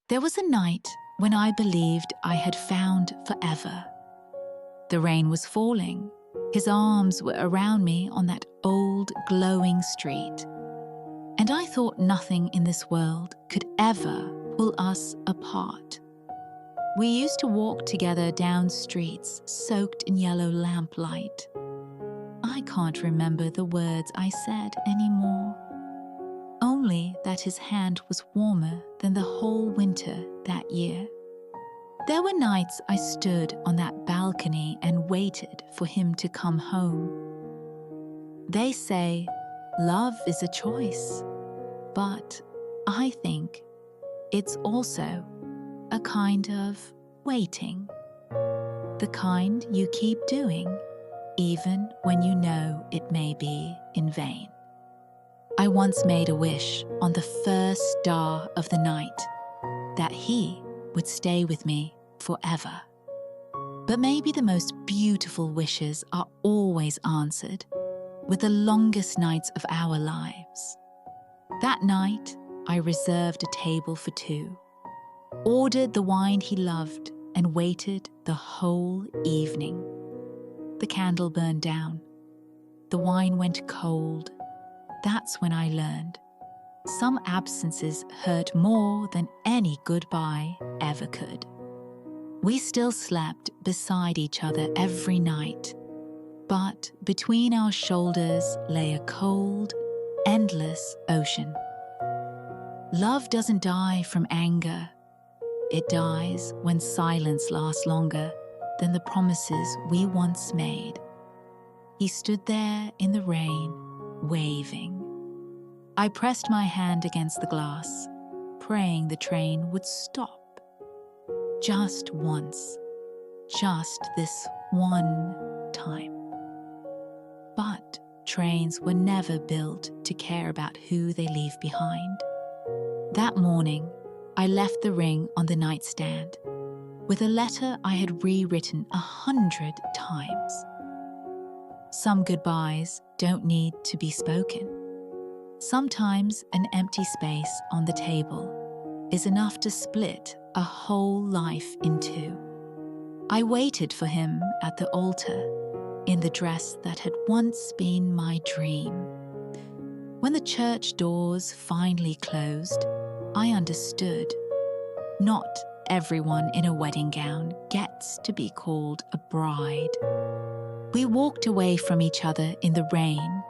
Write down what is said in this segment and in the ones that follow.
There was a night when I believed I had found forever. The rain was falling. His arms were around me on that old, glowing street. And I thought nothing in this world could ever pull us apart. We used to walk together down streets soaked in yellow lamplight. I can't remember the words I said anymore. Only that his hand was warmer than the whole winter that year. There were nights I stood on that balcony and waited for him to come home. They say love is a choice, but I think it's also a kind of waiting. The kind you keep doing, even when you know it may be in vain. I once made a wish on the first star of the night that he would stay with me forever. But maybe the most beautiful wishes are always answered with the longest nights of our lives. That night, I reserved a table for two, ordered the wine he loved, and waited the whole evening. The candle burned down. The wine went cold. That's when I learned some absences hurt more than any goodbye ever could. We still slept beside each other every night, but between our shoulders lay a cold, endless ocean. Love doesn't die from anger. It dies when silence lasts longer than the promises we once made. He stood there in the rain, waving. I pressed my hand against the glass, praying the train would stop. Just once. Just this one time. But trains were never built to care about who they leave behind. That morning, I left the ring on the nightstand with a letter I had rewritten 100 times. Some goodbyes don't need to be spoken. Sometimes an empty space on the table is enough to split a whole life in two. I waited for him at the altar in the dress that had once been my dream. When the church doors finally closed, I understood. Not everyone in a wedding gown gets to be called a bride. We walked away from each other in the rain,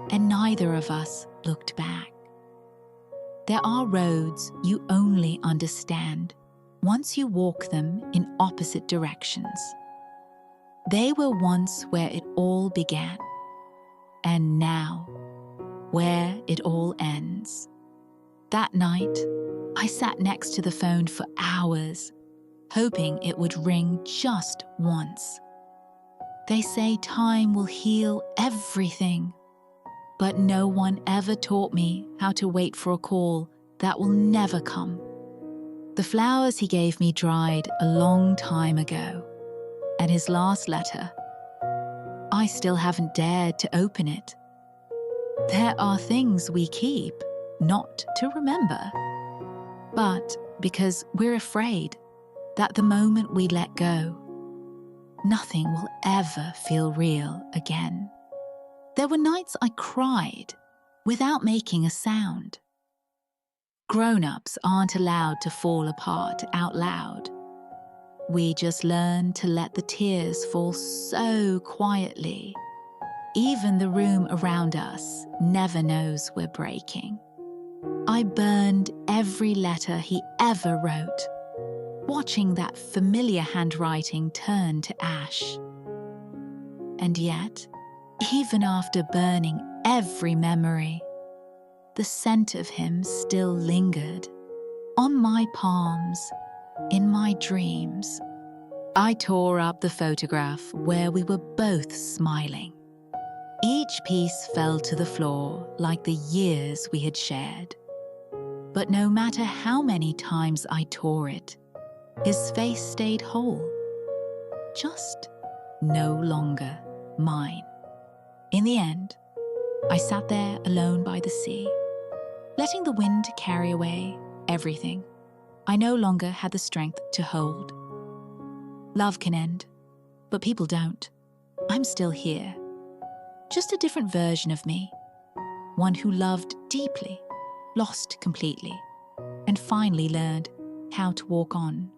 and neither of us looked back. There are roads you only understand once you walk them in opposite directions. They were once where it all began, and now where it all ends. That night, I sat next to the phone for hours, hoping it would ring just once. They say time will heal everything, but no one ever taught me how to wait for a call that will never come. The flowers he gave me dried a long time ago, and his last letter, I still haven't dared to open it. There are things we keep, not to remember, but because we're afraid that the moment we let go, nothing will ever feel real again. There were nights I cried without making a sound. Grown-ups aren't allowed to fall apart out loud. We just learn to let the tears fall so quietly. Even the room around us never knows we're breaking. I burned every letter he ever wrote, watching that familiar handwriting turn to ash. And yet, even after burning every memory, the scent of him still lingered on my palms, in my dreams. I tore up the photograph where we were both smiling. Each piece fell to the floor like the years we had shared. But no matter how many times I tore it, his face stayed whole, just no longer mine. In the end, I sat there alone by the sea, letting the wind carry away everything. I no longer had the strength to hold. Love can end, but people don't. I'm still here. Just a different version of me. One who loved deeply, lost completely, and finally learned how to walk on.